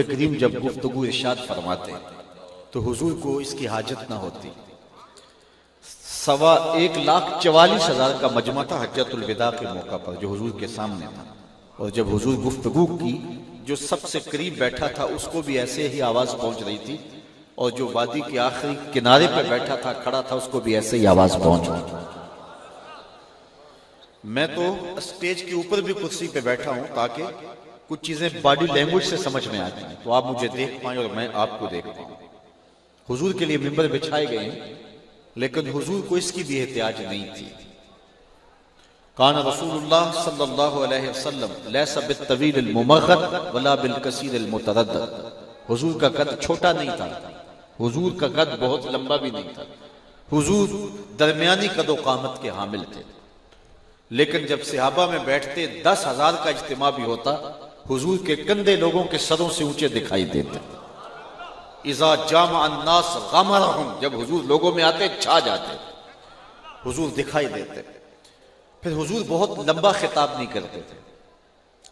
کریم جب گفتگو ارشاد فرماتے تو حضور کو اس کی حاجت نہ ہوتی۔ 1,44,000 کا مجمع تھا حجۃ الوداع کے موقع پر جو حضور کے سامنے تھا، اور جب حضور گفتگو کی جو سب سے قریب بیٹھا تھا اس کو بھی ایسے ہی آواز پہنچ رہی تھی، اور جو وادی کے آخری کنارے پہ بیٹھا تھا کھڑا تھا اس کو بھی ایسے ہی آواز پہنچ رہی تھی۔ میں تو اسٹیج کے اوپر بھی کرسی پہ بیٹھا ہوں تاکہ کچھ چیزیں باڈی لینگویج سے سمجھ میں آتی ہیں تو آپ مجھے دیکھ پائیں اور میں آپ کو دیکھ پاؤں۔ حضور کے لیے ممبر بچھائے گئے ہیں لیکن حضور کو اس کی بھی احتیاج نہیں تھی۔ کان رسول اللہ صلی اللہ علیہ وسلم لیس بالطویل الممغد ولا بالکثیر المتردد۔ حضور کا قد چھوٹا نہیں تھا، حضور کا قد بہت لمبا بھی نہیں تھا، حضور درمیانی قد و قامت کے حامل تھے۔ لیکن جب صحابہ میں بیٹھتے 10,000 کا اجتماع بھی ہوتا، حضور کے کندھے لوگوں کے سروں سے اونچے دکھائی دیتے۔ اذا جامع الناس غمرهم، جب حضور لوگوں میں آتے چھا جاتے، حضور دکھائی دیتے۔ پھر حضور بہت لمبا خطاب نہیں کرتے تھے۔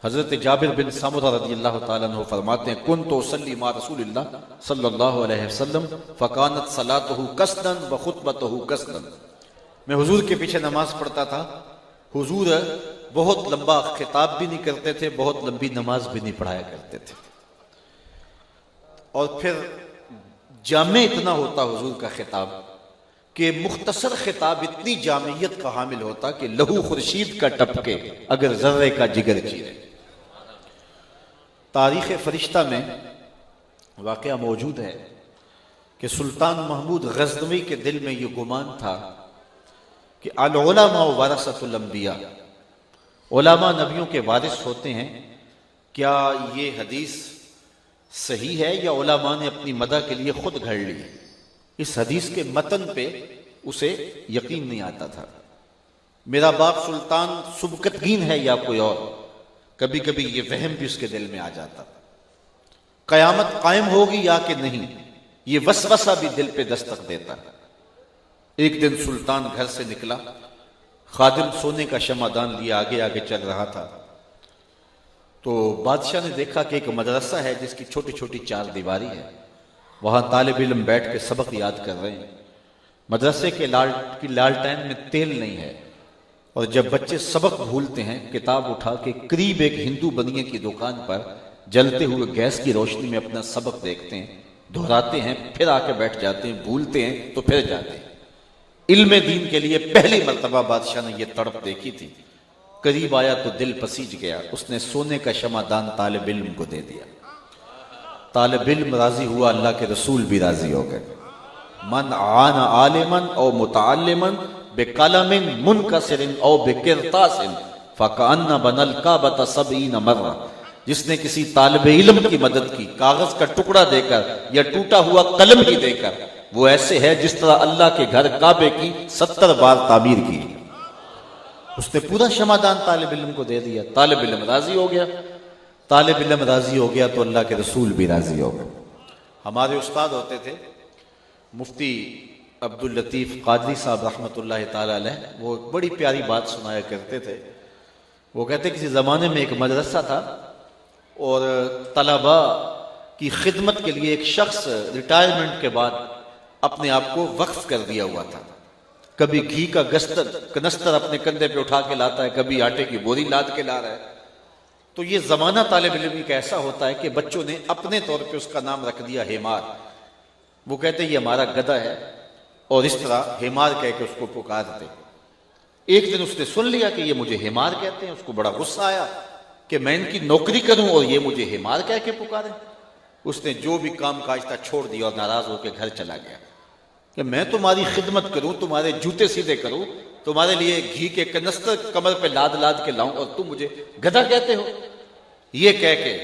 حضرت جابر بن سمرہ رضی اللہ تعالیٰ عنہ فرماتے ہیں كنت اصلی مع رسول اللہ صلی اللہ علیہ وسلم فكانت صلاته قصدا وخطبته قصدا۔ میں حضور کے پیچھے نماز پڑھتا تھا، حضور بہت لمبا خطاب بھی نہیں کرتے تھے، بہت لمبی نماز بھی نہیں پڑھایا کرتے تھے، اور پھر جامع اتنا ہوتا حضور کا خطاب کہ مختصر خطاب اتنی جامعیت کا حامل ہوتا کہ لہو خورشید کا ٹپکے اگر ذرے کا جگر چیرے۔ تاریخ فرشتہ میں واقعہ موجود ہے کہ سلطان محمود غزنوی کے دل میں یہ گمان تھا کہ العلماء ورثۃ الانبیاء، علماء نبیوں کے وارث ہوتے ہیں۔ کیا یہ حدیث صحیح ہے یا علماء نے اپنی مدح کے لیے خود گھڑ لی؟ اس حدیث کے متن پہ اسے یقین نہیں آتا تھا۔ میرا باپ سلطان سبکتگین ہے یا کوئی اور، کبھی کبھی یہ وہم بھی اس کے دل میں آ جاتا۔ قیامت قائم ہوگی یا کہ نہیں، یہ وسوسہ بھی دل پہ دستک دیتا۔ ایک دن سلطان گھر سے نکلا، خادم سونے کا شمعدان لیے آگے آگے چل رہا تھا، تو بادشاہ نے دیکھا کہ ایک مدرسہ ہے جس کی چھوٹی چھوٹی 4 دیواری ہے، وہاں طالب علم بیٹھ کے سبق یاد کر رہے ہیں۔ مدرسے کے لالٹین میں تیل نہیں ہے، اور جب بچے سبق بھولتے ہیں کتاب اٹھا کے قریب ایک ہندو بنیے کی دکان پر جلتے ہوئے گیس کی روشنی میں اپنا سبق دیکھتے ہیں، دہراتے ہیں، پھر آ کے بیٹھ جاتے ہیں، بھولتے ہیں تو پھر جاتے ہیں۔ علم دین کے لیے پہلی مرتبہ بادشاہ نے یہ تڑپ دیکھی تھی۔ قریب آیا تو دل پسیج گیا، اس نے سونے کا شمعدان طالب علم کو دے دیا۔ طالب علم راضی ہوا، اللہ کے رسول بھی راضی ہو گئے۔ من عان عالما او متعلما بقلم منکسر او بقرطاس فکأن بنى الکعبۃ 70 مرہ۔ جس نے کسی طالب علم کی مدد کی کاغذ کا ٹکڑا دے کر یا ٹوٹا ہوا قلم ہی دے کر، وہ ایسے ہے جس طرح اللہ کے گھر کعبے کی 70 بار تعمیر کی۔ اس نے پورا شمعدان طالب علم کو دے دیا، طالب علم راضی ہو گیا۔ طالب علم راضی ہو گیا تو اللہ کے رسول بھی راضی ہو گئے۔ ہمارے استاد ہوتے تھے مفتی عبداللطیف قادری صاحب رحمۃ اللہ تعالی علیہ، وہ بڑی پیاری بات سنایا کرتے تھے۔ وہ کہتے کسی زمانے میں ایک مدرسہ تھا اور طلباء کی خدمت کے لیے ایک شخص ریٹائرمنٹ کے بعد اپنے آپ کو وقف کر دیا ہوا تھا۔ کبھی گھی کا کنستر اپنے کندھے پہ اٹھا کے لاتا ہے، کبھی آٹے کی بوری لاد کے لا رہا ہے۔ تو یہ زمانہ طالب علم کا ایسا ہوتا ہے کہ بچوں نے اپنے طور پہ اس کا نام رکھ دیا ہیمار۔ وہ کہتے یہ ہمارا گدھا ہے، اور اس طرح ہیمار کہہ کے اس کو پکارتے۔ ایک دن اس نے سن لیا کہ یہ مجھے ہیمار کہتے ہیں، اس کو بڑا غصہ آیا کہ میں ان کی نوکری کروں اور یہ مجھے ہیمار کہہ کے پکارے۔ اس نے جو بھی کام کاج تھا چھوڑ دیا اور ناراض ہو کے گھر چلا گیا کہ میں تمہاری خدمت کروں، تمہارے جوتے سیدھے کروں، تمہارے لیے گھی کے کنستر کمر پہ لاد لاد کے لاؤں، اور تم مجھے گدھا کہتے ہو۔ یہ کہہ کے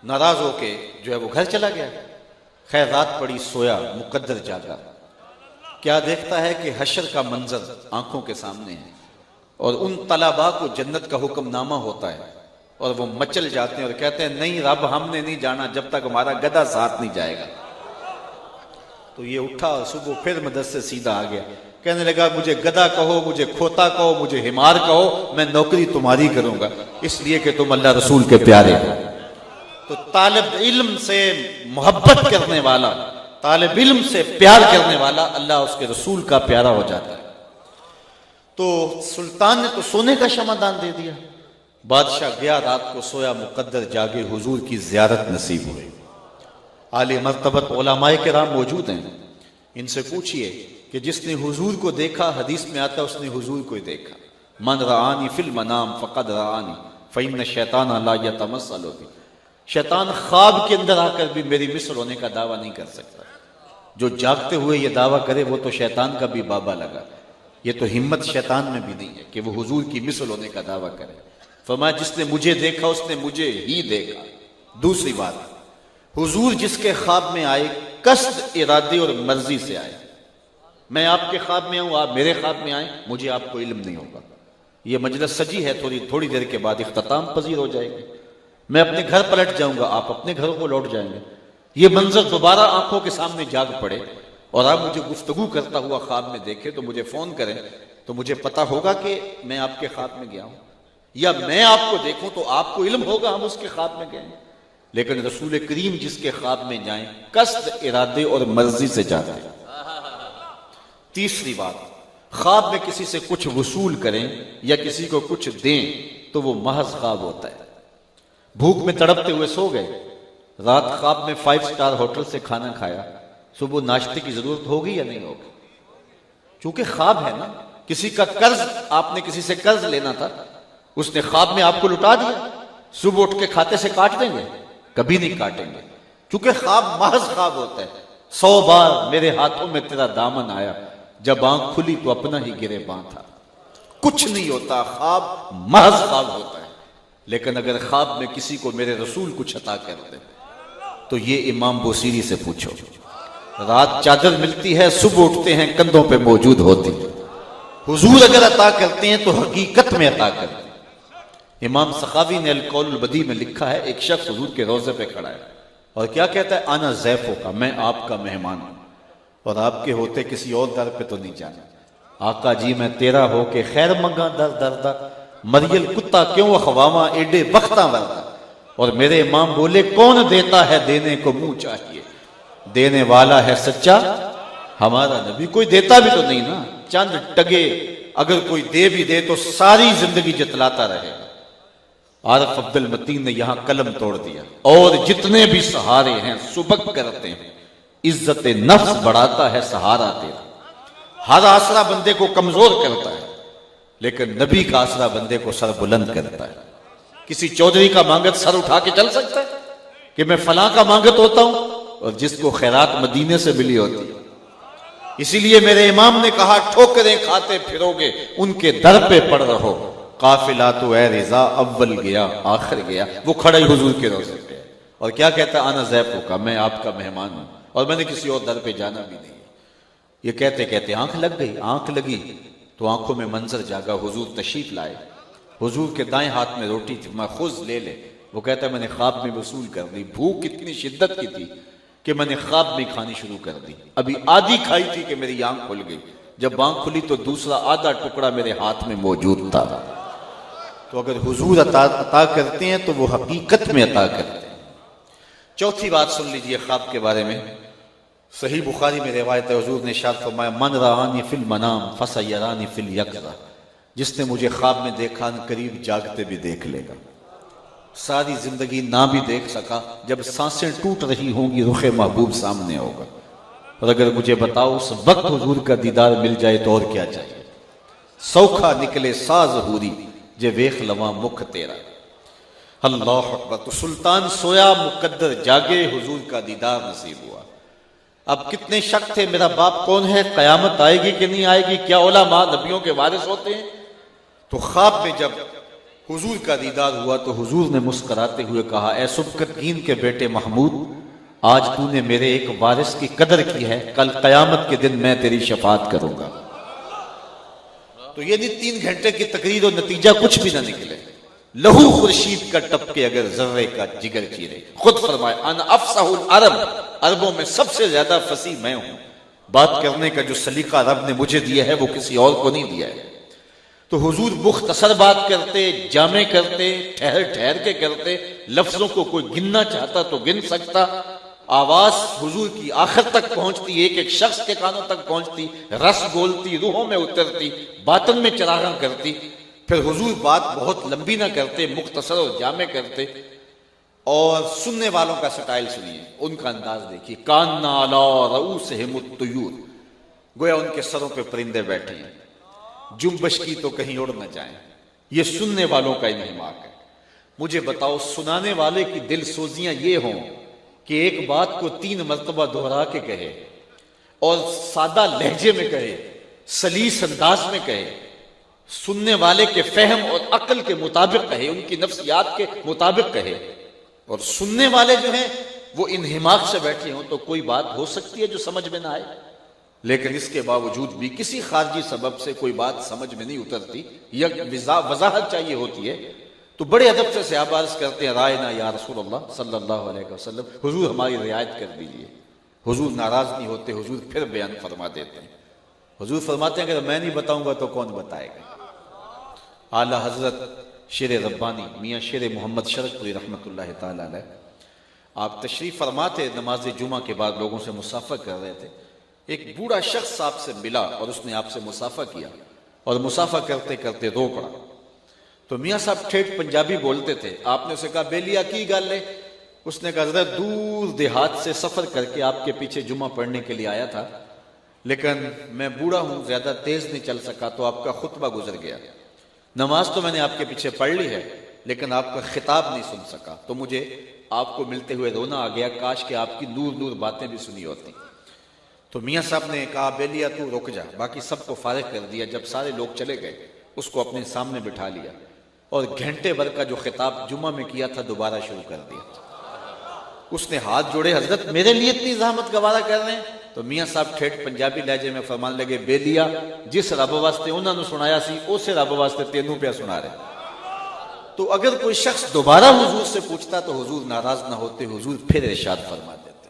ناراض ہو کے جو ہے وہ گھر چلا گیا۔ خیر رات پڑی، سویا، مقدر جاگا، کیا دیکھتا ہے کہ حشر کا منظر آنکھوں کے سامنے ہے، اور ان طلباء کو جنت کا حکم نامہ ہوتا ہے، اور وہ مچل جاتے ہیں اور کہتے ہیں نہیں رب ہم نے نہیں جانا جب تک ہمارا گدھا ساتھ نہیں جائے گا۔ تو یہ اٹھا اور صبح پھر مدرسے سیدھا آ گیا، کہنے لگا مجھے گدھا کہو، مجھے کھوتا کہو، مجھے ہیمار کہو، میں نوکری تمہاری کروں گا، اس لیے کہ تم اللہ رسول کے پیارے ہو۔ تو طالب علم سے محبت کرنے والا، طالب علم سے پیار کرنے والا اللہ اس کے رسول کا پیارا ہو جاتا ہے۔ تو سلطان نے تو سونے کا شمعدان دے دیا، بادشاہ گیا، رات کو سویا، مقدر جاگے، حضور کی زیارت نصیب ہوئی۔ عالی مرتبت علماء کرام موجود ہیں، ان سے پوچھئے کہ جس نے حضور کو دیکھا، حدیث میں آتا اس نے حضور کو دیکھا، من رآنی فی المنام فقد رآنی فإن الشیطان لا یتمثل بی، شیطان خواب کے اندر آ کر بھی میری مثل ہونے کا دعویٰ نہیں کر سکتا۔ جو جاگتے ہوئے یہ دعویٰ کرے وہ تو شیطان کا بھی بابا لگا، یہ تو ہمت شیطان میں بھی نہیں ہے کہ وہ حضور کی مثل ہونے کا دعویٰ کرے۔ فرمایا جس نے مجھے دیکھا اس نے مجھے ہی دیکھا۔ دوسری بات، حضور جس کے خواب میں آئے قصد، ارادے اور مرضی سے آئے۔ میں آپ کے خواب میں ہوں، آپ میرے خواب میں آئیں، مجھے آپ کو علم نہیں ہوگا۔ یہ مجلس سجی ہے، تھوڑی دیر کے بعد اختتام پذیر ہو جائے گی، میں اپنے گھر پلٹ جاؤں گا، آپ اپنے گھروں کو لوٹ جائیں گے۔ یہ منظر دوبارہ آنکھوں کے سامنے جاگ پڑے اور آپ مجھے گفتگو کرتا ہوا خواب میں دیکھیں تو مجھے فون کریں، تو مجھے پتا ہوگا کہ میں آپ کے خواب میں گیا ہوں، یا میں آپ کو دیکھوں تو آپ کو علم ہوگا ہم اس کے خواب میں گئے ہیں۔ لیکن رسول کریم جس کے خواب میں جائیں قصد، ارادے اور مرضی سے جاتے ہیں۔ تیسری بات، خواب میں کسی سے کچھ وصول کریں یا کسی کو کچھ دیں تو وہ محض خواب ہوتا ہے۔ بھوک میں تڑپتے ہوئے سو گئے، رات خواب میں 5 سٹار ہوٹل سے کھانا کھایا، صبح ناشتے کی ضرورت ہوگی یا نہیں ہوگی؟ چونکہ خواب ہے نا، کسی کا قرض، آپ نے کسی سے قرض لینا تھا، اس نے خواب میں آپ کو لٹا دیا، صبح اٹھ کے کھاتے سے کاٹ دیں گے؟ کبھی نہیں کاٹیں گے، چونکہ خواب محض خواب ہوتا ہے۔ 100 بار میرے ہاتھوں میں تیرا دامن آیا، جب آنکھ کھلی تو اپنا ہی گریباں تھا۔ کچھ نہیں ہوتا، خواب محض خواب ہوتا ہے۔ لیکن اگر خواب میں کسی کو میرے رسول کچھ عطا کرتے تو یہ امام بوسیری سے پوچھو، رات چادر ملتی ہے، صبح اٹھتے ہیں کندھوں پہ موجود ہوتی ہے۔ حضور اگر عطا کرتے ہیں تو حقیقت میں عطا کرتے ہیں۔ امام سخاوی نے القول البدیع میں لکھا ہے، ایک شخص حضور کے روضے پہ کھڑا ہے اور کیا کہتا ہے؟ انا ضیفو کا، میں آپ کا مہمان ہوں، اور آپ کے ہوتے کسی اور در پہ تو نہیں جانا۔ آقا جی میں تیرا ہو کے خیر منگا در دردہ، مریل کتا کیوں اخواما ایڈے بختاں وردا۔ اور میرے امام بولے کون دیتا ہے دینے کو منہ چاہیے، دینے والا ہے سچا ہمارا نبی۔ کوئی دیتا بھی تو نہیں نا، چند ٹگے اگر کوئی دے بھی دے تو ساری زندگی جتلاتا رہے گا۔ عارف عبد المتین نے یہاں قلم توڑ دیا، اور جتنے بھی سہارے ہیں سبق کرتے ہیں، عزت نفس بڑھاتا ہے سہارا تیرا۔ ہر آسرا بندے کو کمزور کرتا ہے، لیکن نبی کا آسرا بندے کو سر بلند کرتا ہے۔ کسی چودھری کا مانگت سر اٹھا کے چل سکتا ہے کہ میں فلاں کا مانگت ہوتا ہوں، اور جس کو خیرات مدینے سے ملی ہوتی ہے۔ اسی لیے میرے امام نے کہا ٹھوکریں کھاتے پھرو گے ان کے در پہ پڑ رہو، قافلہ تو اے رضا اول گیا آخر گیا۔ وہ کھڑے حضور کے روضے پہ اور کیا کہتا ہے؟ انا ضیفو کا، میں آپ کا مہمان ہوں اور میں نے کسی اور در پہ جانا بھی نہیں۔ یہ کہتے کہتے آنکھ لگ گئی، آنکھ لگی تو آنکھوں میں منظر جاگا، حضور تشریف لائے، حضور کے دائیں ہاتھ میں روٹی تھی، خذ لے لے۔ وہ کہتا ہے میں نے خواب میں وصول کر دی، بھوک اتنی شدت کی تھی کہ میں نے خواب میں کھانی شروع کر دی، ابھی آدھی کھائی تھی کہ میری آنکھ کھل گئی، جب آنکھ کھلی تو دوسرا آدھا ٹکڑا میرے ہاتھ میں موجود تھا۔ تو اگر حضور عطا کرتے ہیں تو وہ حقیقت میں عطا کرتے ہیں۔ چوتھی بات سن لیجئے خواب کے بارے میں، صحیح بخاری میں روایت ہے، حضور نے ارشاد فرمایا من رآنی فی المنام فسیرانی فی الیقظہ، جس نے مجھے خواب میں دیکھا قریب جاگتے بھی دیکھ لے گا۔ ساری زندگی نہ بھی دیکھ سکا، جب سانسیں ٹوٹ رہی ہوں گی رخ محبوب سامنے ہوگا۔ اور اگر مجھے بتاؤ اس وقت حضور کا دیدار مل جائے تو اور کیا چاہیے؟ سوکھا نکلے ساز حوری جے ویخ لواں مکھ تیرا۔ اللہ اکبر۔ تو سلطان سویا، مقدر جاگے، حضور کا دیدار نصیب ہوا۔ اب کتنے شک تھے میرا باپ کون ہے، قیامت آئے گی کہ نہیں آئے گی، کیا علماء نبیوں کے وارث ہوتے ہیں؟ تو خواب میں جب حضور کا دیدار ہوا تو حضور نے مسکراتے ہوئے کہا اے سبکتگین کے بیٹے محمود، آج تو نے میرے ایک وارث کی قدر کی ہے، کل قیامت کے دن میں تیری شفاعت کروں گا۔ تو یہ نہیں 3 گھنٹے کی تقریر اور نتیجہ کچھ بھی نہ نکلے، لہو خورشید کا ٹپکے اگر ذرے کا جگر چیرے۔ خود فرمائے انا افصح العرب، عربوں میں سب سے زیادہ فصیح میں ہوں، بات کرنے کا جو سلیقہ رب نے مجھے دیا ہے وہ کسی اور کو نہیں دیا ہے۔ تو حضور مختصر بات کرتے، جامع کرتے، ٹھہر ٹھہر کے کرتے، لفظوں کو کوئی گننا چاہتا تو گن سکتا، آواز حضور کی آخر تک پہنچتی، ایک ایک شخص کے کانوں تک پہنچتی، رس گولتی، روحوں میں اترتی، باطن میں چراغاں کرتی۔ پھر حضور بات بہت لمبی نہ کرتے، مختصر اور جامع کرتے، اور سننے والوں کا سٹائل سنیے، ان کا انداز دیکھیے، کاننا علی رؤوسہم الطیور، گویا ان کے سروں پہ پرندے بیٹھے ہیں، جنبش کی تو کہیں اڑ نہ جائیں۔ یہ سننے والوں کا انہماک ہے۔ مجھے بتاؤ، سنانے والے کی دل سوزیاں یہ ہوں کہ ایک بات کو 3 مرتبہ دہرا کے کہے اور سادہ لہجے میں کہے، سلیس انداز میں کہے، سننے والے کے فہم اور عقل کے مطابق کہے، ان کی نفسیات کے مطابق کہے، اور سننے والے جو ہیں وہ انہماک سے بیٹھے ہوں، تو کوئی بات ہو سکتی ہے جو سمجھ میں نہ آئے۔ لیکن اس کے باوجود بھی کسی خارجی سبب سے کوئی بات سمجھ میں نہیں اترتی، یک وضاحت چاہیے ہوتی ہے، تو بڑے ادب سے صحابہ عرض کرتے ہیں، رائنا یا رسول اللہ صلی اللہ علیہ وسلم، حضور ہماری رعایت کر دیجیے۔ حضور ناراض نہیں ہوتے، حضور پھر بیان فرما دیتے ہیں۔ حضور فرماتے ہیں اگر میں نہیں بتاؤں گا تو کون بتائے گا؟ اعلیٰ حضرت شیر ربانی میاں شیر محمد شرک پوری رحمۃ اللہ تعالی علیہ، آپ تشریف فرما تھے، نماز جمعہ کے بعد لوگوں سے مصافحہ کر رہے تھے، ایک بوڑھا شخص آپ سے ملا اور اس نے آپ سے مصافحہ کیا، اور مصافحہ کرتے کرتے رو پڑا۔ تو میاں صاحب ٹھیٹھ پنجابی بولتے تھے، آپ نے اسے کہا بیلیا کی گل ہے؟ اس نے کہا حضرت دور دیہات سے سفر کر کے آپ کے پیچھے جمعہ پڑھنے کے لیے آیا تھا، لیکن میں بوڑھا ہوں، زیادہ تیز نہیں چل سکا، تو آپ کا خطبہ گزر گیا۔ نماز تو میں نے آپ کے پیچھے پڑھ لی ہے، لیکن آپ کا خطاب نہیں سن سکا، تو مجھے آپ کو ملتے ہوئے رونا آ گیا، کاش کہ آپ کی نور نور باتیں بھی سنی ہوتی۔ تو میاں صاحب نے کہا بیلیا تو رک جا، باقی سب کو فارغ کر دیا۔ جب سارے لوگ چلے گئے، اس کو اپنے سامنے بٹھا لیا، اور گھنٹے بھر کا جو خطاب جمعہ میں کیا تھا دوبارہ شروع کر دیا۔ اس نے ہاتھ جوڑے، حضرت میرے لیے اتنی زحمت گوارا کر رہے ہیں؟ تو میاں صاحب ٹھیٹھ پنجابی لہجے میں فرمان لگے، بیلیا جس رب واسطے انہوں نے سنایا سی اسے رب واسطے تینوں پہ سنا رہے۔ تو اگر کوئی شخص دوبارہ حضور سے پوچھتا تو حضور ناراض نہ ہوتے، حضور پھر ارشاد فرما دیتے۔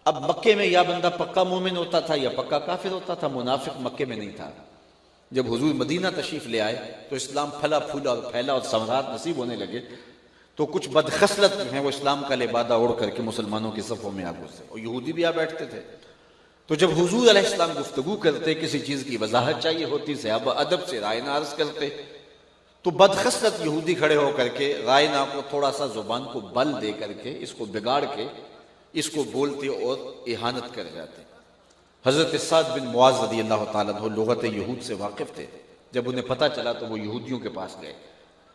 اب مکے میں یا بندہ پکا مومن ہوتا تھا یا پکا کافر ہوتا تھا، منافق مکے میں نہیں تھا۔ جب حضور مدینہ تشریف لے آئے تو اسلام پھلا پھولا اور پھیلا اور ثمرات نصیب ہونے لگے، تو کچھ بدخصلت ہیں وہ اسلام کا لبادہ اوڑھ کر کے مسلمانوں کی صفوں میں آ گھسے، اور یہودی بھی آ بیٹھتے تھے۔ تو جب حضور علیہ السلام گفتگو کرتے، کسی چیز کی وضاحت چاہیے ہوتی، صحابہ ادب سے رائے عرض کرتے، تو بدخصلت یہودی کھڑے ہو کر کے رائے کو تھوڑا سا زبان کو بل دے کر کے، اس کو بگاڑ کے اس کو بولتے اور اہانت کر جاتے۔ حضرت سعد بن معاذ رضی اللہ تعالیٰ عنہ لغت یہود سے واقف تھے، جب انہیں پتہ چلا تو وہ یہودیوں کے پاس گئے،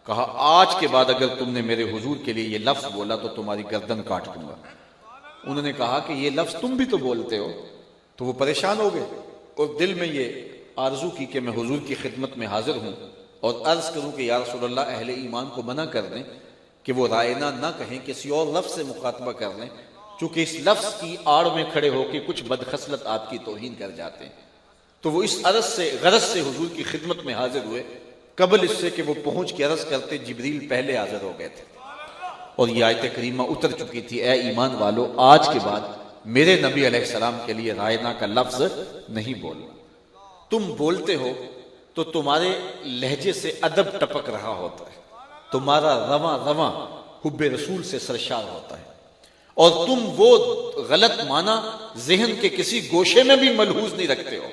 کہا آج کے بعد اگر تم نے میرے حضور کے لیے یہ لفظ بولا تو تمہاری گردن کاٹ دوں گا۔ انہوں نے کہا کہ یہ لفظ تم بھی تو بولتے ہو، تو وہ پریشان ہو گئے اور دل میں یہ آرزو کی کہ میں حضور کی خدمت میں حاضر ہوں اور عرض کروں کہ یا رسول اللہ اہل ایمان کو منع کر دیں کہ وہ رائنا نہ کہیں، کسی اور لفظ سے مخاطبہ کر لیں، چونکہ اس لفظ کی آڑ میں کھڑے ہو کے کچھ بدخصلت آپ کی توہین کر جاتے ہیں۔ تو وہ اس غرض سے حضور کی خدمت میں حاضر ہوئے، قبل اس سے کہ وہ پہنچ کے عرض کرتے جبریل پہلے حاضر ہو گئے تھے، اور یہ آیت کریمہ اتر چکی تھی، اے ایمان والو آج کے بعد میرے نبی علیہ السلام کے لیے رائنا کا لفظ نہیں بولنا۔ تم بولتے ہو تو تمہارے لہجے سے ادب ٹپک رہا ہوتا ہے، تمہارا رواں رواں حب رسول سے سرشار ہوتا ہے، اور تم وہ غلط معنی ذہن کے کسی گوشے میں بھی ملحوظ نہیں رکھتے ہو،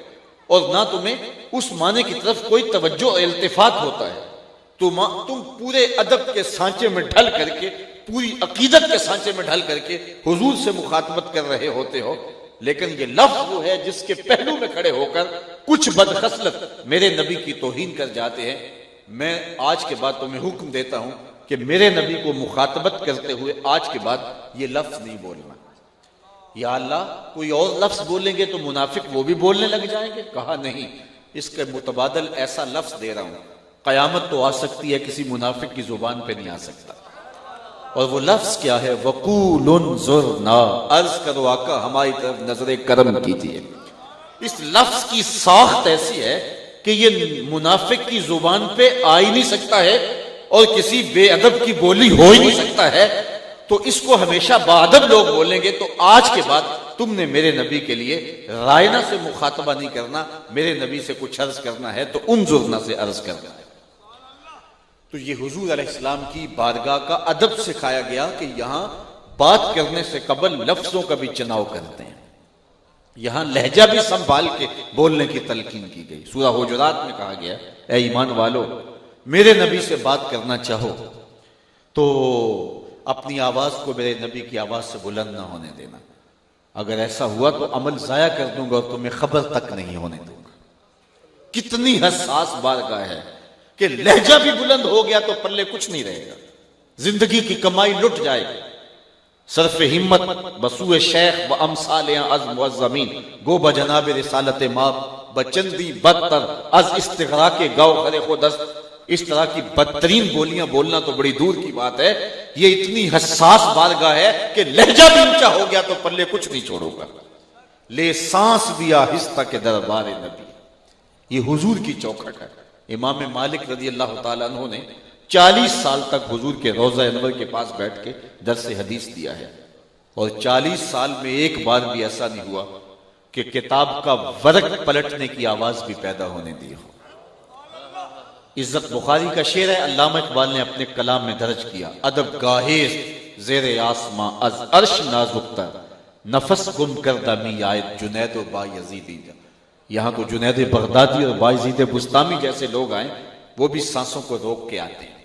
اور نہ تمہیں اس معنی کی طرف کوئی توجہ اور التفات ہوتا ہے۔ تم پورے ادب کے سانچے میں ڈھل کر کے، پوری عقیدت کے سانچے میں ڈھل کر کے حضور سے مخاطبت کر رہے ہوتے ہو، لیکن یہ لفظ وہ ہے جس کے پہلو میں کھڑے ہو کر کچھ بدخصلت میرے نبی کی توہین کر جاتے ہیں۔ میں آج کے بعد تمہیں حکم دیتا ہوں کہ میرے نبی کو مخاطبت کرتے ہوئے آج کے بعد یہ لفظ نہیں بولنا۔ یا اللہ کوئی اور لفظ بولیں گے تو منافق وہ بھی بولنے لگ جائیں گے؟ کہا نہیں، اس کے متبادل ایسا لفظ دے رہا ہوں، قیامت تو آ سکتی ہے، کسی منافق کی زبان پہ نہیں آ سکتا۔ اور وہ لفظ کیا ہے؟ وَقُولُ انظُرْنَا، عرض کرو آقا ہماری طرف نظر کرم کیجیے۔ اس لفظ کی ساخت ایسی ہے کہ یہ منافق کی زبان پہ آ ہی نہیں سکتا ہے، اور کسی بے ادب کی بولی ہو ہی نہیں سکتا ہے، تو اس کو ہمیشہ با ادب لوگ بولیں گے۔ تو آج کے بعد تم نے میرے نبی کے لیے رائنا سے مخاطبہ نہیں کرنا، میرے نبی سے کچھ عرض کرنا ہے تو انظرنا سے عرض کرنا ہے۔ تو یہ حضور علیہ السلام کی بارگاہ کا ادب سکھایا گیا کہ یہاں بات کرنے سے قبل لفظوں کا بھی چناؤ کرتے ہیں، یہاں لہجہ بھی سنبھال کے بولنے کی تلقین کی گئی۔ سورہ حجرات میں کہا گیا اے ایمان والو، میرے نبی سے بات کرنا چاہو تو اپنی آواز کو میرے نبی کی آواز سے بلند نہ ہونے دینا، اگر ایسا ہوا تو عمل ضائع کر دوں گا اور تمہیں خبر تک نہیں ہونے دوں گا۔ کتنی حساس بارگاہ ہے کہ لہجہ بھی بلند ہو گیا تو پلے کچھ نہیں رہے گا، زندگی کی کمائی لٹ جائے گی۔ صرف ہمت بسوء شیخ و امثال از معظمین، گو بجناب رسالت ماب بچندی بدتر از استغراق گو خر خودست۔ اس طرح کی بدترین بولیاں بولنا تو بڑی دور کی بات ہے، یہ اتنی حساس بارگاہ ہے کہ لہجہ بھی اونچا ہو گیا تو پلے کچھ نہیں چھوڑو گا۔ لے سانس بھی آہستہ کے دربار نبی، یہ حضور کی چوکھٹ ہے۔ امام مالک رضی اللہ تعالیٰ عنہ نے 40 سال تک حضور کے روضہ انور کے پاس بیٹھ کے درس حدیث دیا ہے، اور 40 سال میں ایک بار بھی ایسا نہیں ہوا کہ کتاب کا ورق پلٹنے کی آواز بھی پیدا ہونے دی ہو۔ عزت بخاری کا شعر ہے، علامہ اقبال نے اپنے کلام میں درج کیا، ادب گاہیز زیر آسماں از عرش نازکتر، نفس گم کردہ می آیت جنید و بایزیدی۔ یہاں تو جنید بغدادی اور بایزید بستامی جیسے لوگ آئیں، وہ بھی سانسوں کو روک کے آتے ہیں۔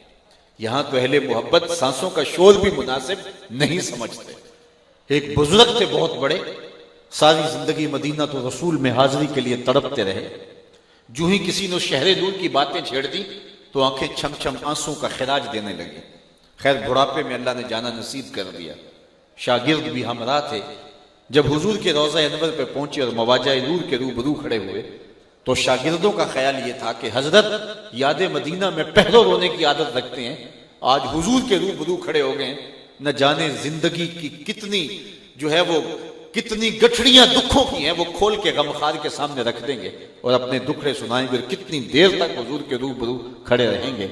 یہاں تو اہل محبت سانسوں کا شور بھی مناسب نہیں سمجھتے۔ ایک بزرگ تھے بہت بڑے، ساری زندگی مدینہ تو رسول میں حاضری کے لیے تڑپتے رہے، جو ہی کسی نے شہر نور کی باتیں چھیڑ دی تو آنکھیں چھم چھم آنسوں کا خراج دینے لگی۔ خیر بڑھاپے میں اللہ نے جانا نصیب کر دیا۔ شاگرد بھی ہمراہ تھے، جب حضور کے روضہ انور پہ پہنچے اور مواجہ نور کے روبرو کھڑے ہوئے تو شاگردوں کا خیال یہ تھا کہ حضرت یاد مدینہ میں پہلو رونے کی عادت رکھتے ہیں، آج حضور کے روبرو کھڑے ہو گئے، نہ جانے زندگی کی کتنی گٹھڑیاں دکھوں کی ہیں وہ کھول کے غمخار کے سامنے رکھ دیں گے اور اپنے دکھڑے سنائیں گے، اور کتنی دیر تک حضور کے روبرو کھڑے رہیں گے۔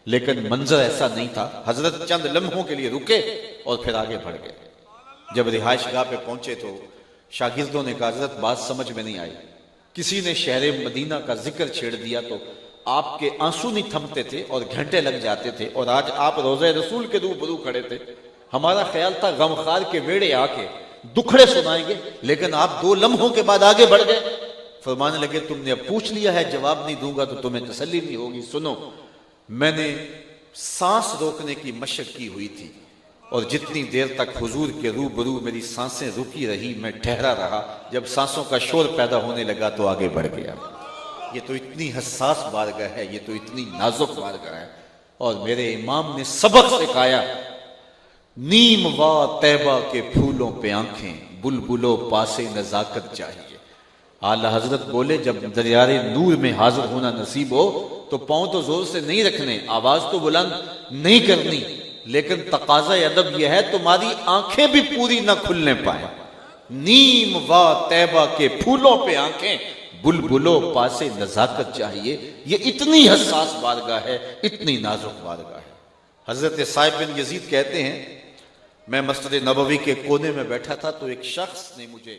لیکن منظر ایسا نہیں تھا، حضرت چند لمحوں کے لیے رکے اور پھر آگے بڑھ گئے۔ جب رہائش گاہ پہ پہنچے تو شاگردوں نے کہا حضرت بات سمجھ میں نہیں آئی، کسی نے شہر مدینہ کا ذکر چھیڑ دیا تو آپ کے آنسو نہیں تھمتے تھے اور گھنٹے لگ جاتے تھے، اور آج آپ روضہ رسول کے روبرو کھڑے تھے، ہمارا خیال تھا غمخار کے ویڑے آ کے دکھڑے سنائیں گے، لیکن آپ 2 لمحوں کے بعد آگے بڑھ گئے۔ فرمانے لگے تم نے اب پوچھ لیا ہے، جواب نہیں دوں گا تو تمہیں تسلی نہیں ہوگی۔ سنو، میں نے سانس روکنے کی مشق کی ہوئی تھی، اور جتنی دیر تک حضور کے روبرو میری سانسیں رکی رہی میں ٹھہرا رہا، جب سانسوں کا شور پیدا ہونے لگا تو آگے بڑھ گیا۔ یہ تو اتنی حساس بارگاہ ہے، یہ تو اتنی نازک بارگاہ ہے، اور میرے امام نے سبق سکھایا، نیم وا طیبہ کے پھولوں پہ آنکھیں، بلبلو پاسے نزاکت چاہیے۔ اعلیٰ حضرت بولے جب دریائے نور میں حاضر ہونا نصیب ہو تو پاؤں تو زور سے نہیں رکھنے، آواز تو بلند نہیں کرنی، لیکن تقاضا ادب یہ ہے تمہاری آنکھیں بھی پوری نہ کھلنے پائیں۔ نیم وا طیبہ کے پھولوں پہ آنکھیں، بلبلو پاسے نزاکت چاہیے۔ یہ اتنی حساس بارگاہ ہے، اتنی نازک بارگاہ ہے۔ حضرت صاحب بن یزید کہتے ہیں میں مسجد نبوی کے کونے میں بیٹھا تھا تو ایک شخص نے مجھے